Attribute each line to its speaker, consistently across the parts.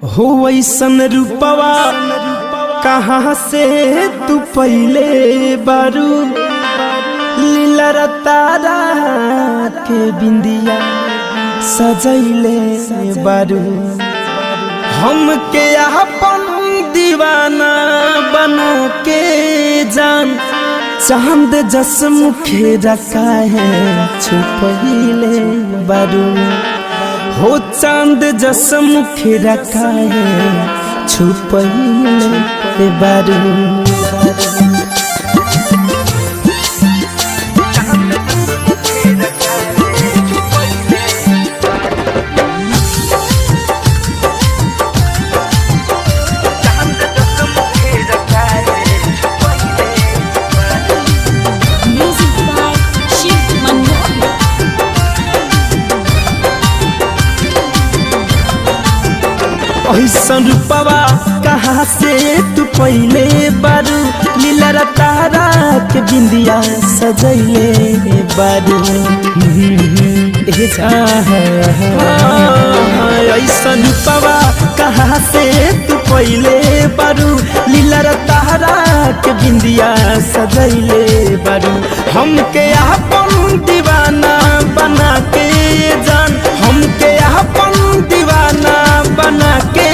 Speaker 1: हो ऐसन रूपवा कहाँ से तू पहले बारू लीला तारा के बिंदिया सजैले बारू हमके अपन दीवाना बना के जान चांद जस मुखे रखा है छुपैले बारू हो चांद जस मुखे रखा है छुपैले बारू ऐसन रूपवा कहाँ से तू पहले बारू लीला तारा के बिंदिया सजैले बारू ऐसन रूपवा कहाँ से तू पहले बारू लीला तारा के बिंदिया सजैले बारू हमके अपन दीवाना बना के जान हमके अपन दीवाना बना के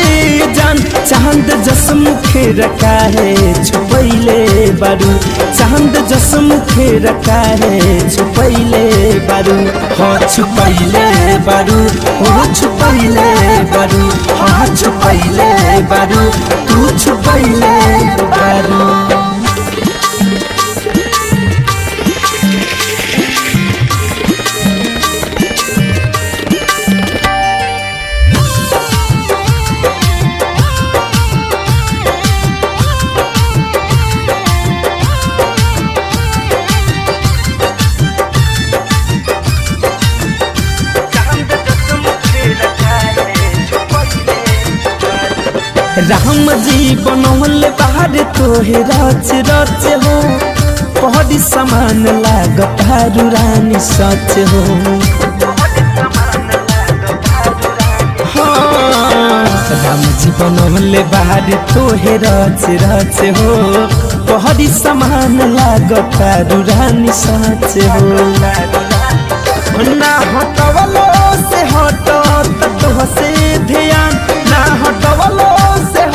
Speaker 1: जान चांद जस मुखे रखा है छुपैले बारू चांद जस मुखे रखा है छुपैले बारू हाँ छुपैले बारू हो छुपैले बारू हाँ छुपैले बारू तू छुपैले बारू राम जी बनौले बाहर तोहे रच रच हो पहरी समान लागत रानी सच हो हाँ राम जी बनौले बाहर तोहे रच रच हो पहरी समान लागत रानी सच हो ना हटवलो से हटो तो से ध्यान ना हटवलो से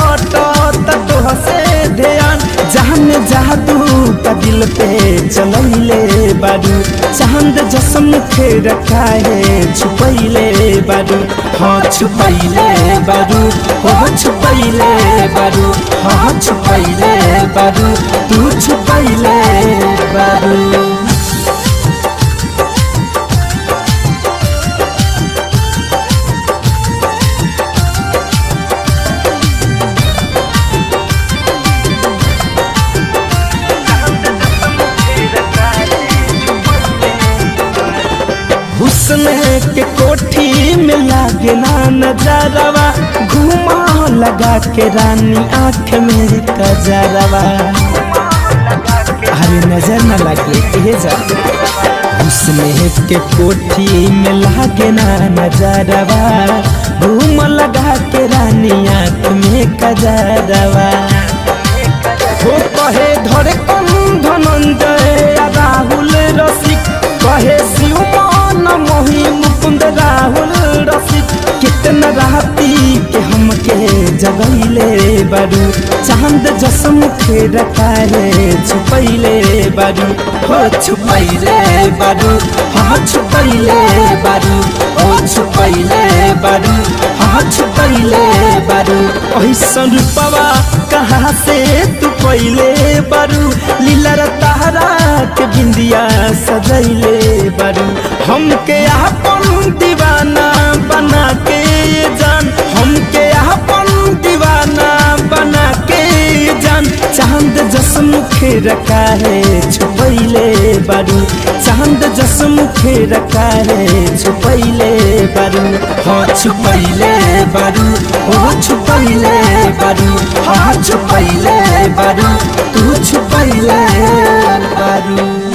Speaker 1: ध्यान जान जादू का दिल पे चलैले बारू चांद जस मुखे रखा है छुपैले बारू हाँ छुपैले बारू हो छुपैले बारू हाँ छुपैले बारू तू छुपैले बारू हुस्न के कोठी में लागे ना नजरवा घुमा लगा के रानी आँख में कजरवा अरे नजर न लगे जा हुस्न के कोठी में लागे ना नजरवा घूम लगा के रानी आँख में कजरवा हो कहे धरे कम धनंजय राहुल रसिक कहे शिव मोही मुकुंद राहुल रसिक कितना राती के हमके जगैले बारू चांद जस मुखे रखा है छुपैले बारू हो छुपैले बारू हाँ छुपैले बारू हो छुपैले बारू हाँ छुपैले बारू ऐसन रूपवा कहाँ से तू पहले बारू लीला तारा के बिंदिया सजैले बारू हमके अपन दीवाना बना के जान हमके अपन दीवाना बना के जान चांद जस मुखे रखा है छुपैले बारू चांद जस मुखे रखा है छुपैले बारू हाँ छुपैले बारू हो छुपैले बारू हाँ छुपैले बारू तू छुपैले बारू।